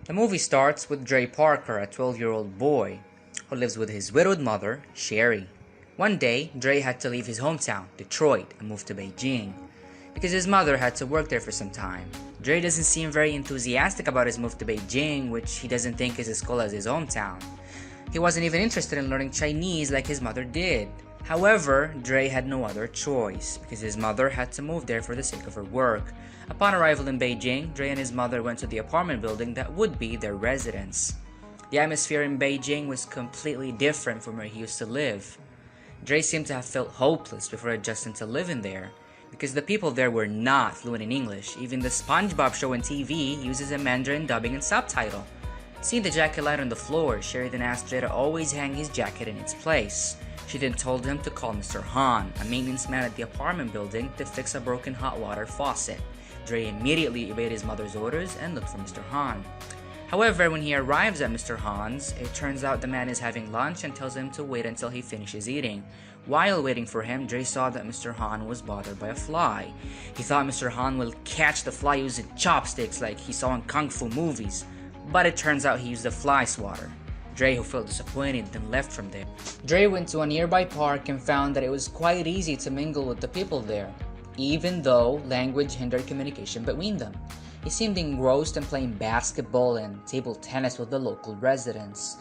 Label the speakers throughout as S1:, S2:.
S1: The movie starts with Dre Parker, a 12-year-old boy who lives with his widowed mother, Sherry. One day, Dre had to leave his hometown, Detroit, and move to Beijing because his mother had to work there for some time. Dre doesn't seem very enthusiastic about his move to Beijing, which he doesn't think is as cool as his hometown. He wasn't even interested in learning Chinese like his mother did. However, Dre had no other choice because his mother had to move there for the sake of her work. Upon arrival in Beijing, Dre and his mother went to the apartment building that would be their residence. The atmosphere in Beijing was completely different from where he used to live. Dre seemed to have felt hopeless before adjusting to living there because the people there were not fluent in English. Even the SpongeBob show on TV uses a Mandarin dubbing and subtitle. Seeing the jacket light on the floor, Sherry then asked Dre to always hang his jacket in its place. She then told him to call Mr. Han, a maintenance man at the apartment building, to fix a broken hot water faucet. Dre immediately obeyed his mother's orders and looked for Mr. Han. However, when he arrives at Mr. Han's, it turns out the man is having lunch and tells him to wait until he finishes eating. While waiting for him, Dre saw that Mr. Han was bothered by a fly. He thought Mr. Han will catch the fly using chopsticks like he saw in kung fu movies, but it turns out he used a fly swatter. Dre, who felt disappointed, then left from there. Dre went to a nearby park and found that it was quite easy to mingle with the people there, even though language hindered communication between them. He seemed engrossed in playing basketball and table tennis with the local residents.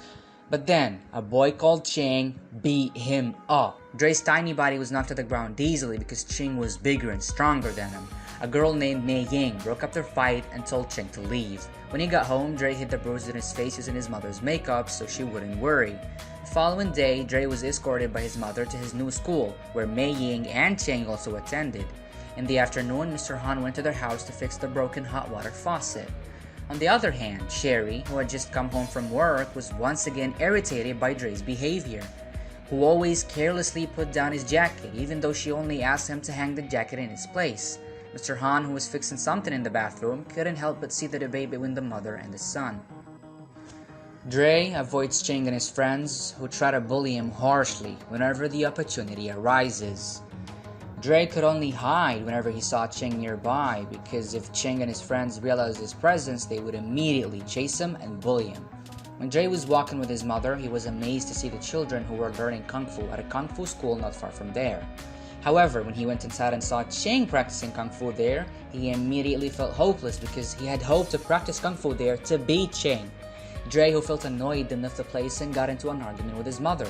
S1: But then, a boy called Ching beat him up. Dre's tiny body was knocked to the ground easily because Ching was bigger and stronger than him. A girl named Mei Ying broke up their fight and told Ching to leave. When he got home, Dre hid the bruises in his face using his mother's makeup so she wouldn't worry. The following day, Dre was escorted by his mother to his new school, where Mei Ying and Ching also attended. In the afternoon, Mr. Han went to their house to fix the broken hot water faucet. On the other hand, Sherry, who had just come home from work, was once again irritated by Dre's behavior, who always carelessly put down his jacket even though she only asked him to hang the jacket in its place. Mr. Han, who was fixing something in the bathroom, couldn't help but see the debate between the mother and the son. Dre avoids Ching and his friends, who try to bully him harshly whenever the opportunity arises. Dre could only hide whenever he saw Ching nearby because if Ching and his friends realized his presence, they would immediately chase him and bully him. When Dre was walking with his mother, he was amazed to see the children who were learning Kung Fu at a Kung Fu school not far from there. However, when he went inside and saw Ching practicing Kung Fu there, he immediately felt hopeless because he had hoped to practice Kung Fu there to beat Ching. Dre, who felt annoyed, then left the place and got into an argument with his mother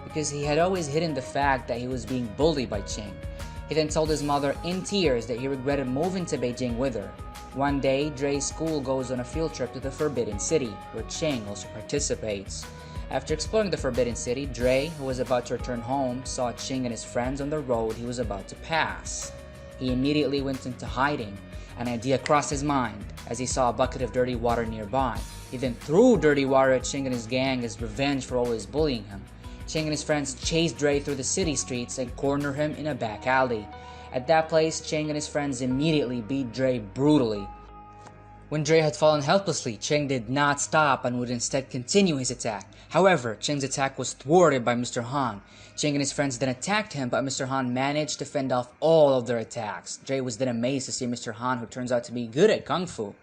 S1: because he had always hidden the fact that he was being bullied by Ching. He then told his mother in tears that he regretted moving to Beijing with her. One day, Dre's school goes on a field trip to the Forbidden City, where Ching also participates. After exploring the Forbidden City, Dre, who was about to return home, saw Ching and his friends on the road he was about to pass. He immediately went into hiding. An idea crossed his mind as he saw a bucket of dirty water nearby. He then threw dirty water at Ching and his gang as revenge for always bullying him. Ching and his friends chased Dre through the city streets and cornered him in a back alley. At that place, Ching and his friends immediately beat Dre brutally. When Dre had fallen helplessly, Ching did not stop and would instead continue his attack. However, Ching's attack was thwarted by Mr. Han. Ching and his friends then attacked him, but Mr. Han managed to fend off all of their attacks. Dre was then amazed to see Mr. Han, who turns out to be good at Kung Fu,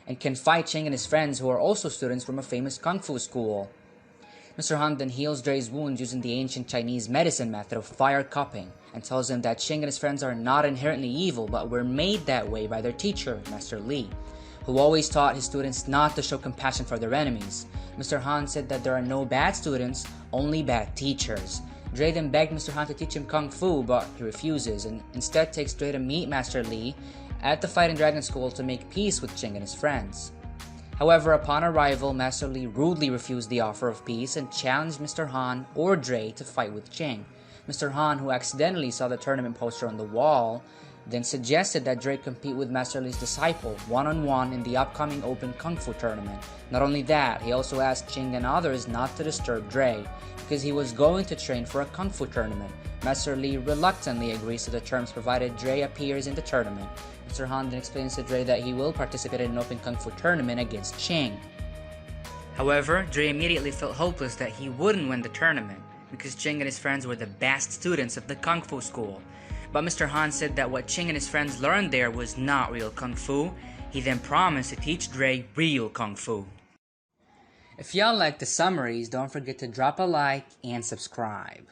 S1: and can fight Ching and his friends, who are also students from a famous Kung Fu school. Mr. Han then heals Dre's wounds using the ancient Chinese medicine method of fire cupping and tells him that Ching and his friends are not inherently evil but were made that way by their teacher, Master Li, who always taught his students not to show compassion for their enemies. Mr. Han said that there are no bad students, only bad teachers. Dre then begged Mr. Han to teach him Kung Fu, but he refuses and instead takes Dre to meet Master Li at the Fighting Dragon School to make peace with Ching and his friends. However, upon arrival, Master Li rudely refused the offer of peace and challenged Mr. Han or Dre to fight with Ching. Mr. Han, who accidentally saw the tournament poster on the wall, then suggested that Dre compete with Master Li's disciple one-on-one in the upcoming Open Kung Fu tournament. Not only that, he also asked Ching and others not to disturb Dre because he was going to train for a Kung Fu tournament. Master Li reluctantly agrees to the terms provided Dre appears in the tournament. Mr. Han then explains to Dre that he will participate in an Open Kung Fu tournament against Ching. However, Dre immediately felt hopeless that he wouldn't win the tournament because Ching and his friends were the best students of the Kung Fu school. But Mr. Han said that what Ching and his friends learned there was not real Kung Fu, He then promised to teach Dre real Kung Fu. If y'all like the summaries, don't forget to drop a like and subscribe.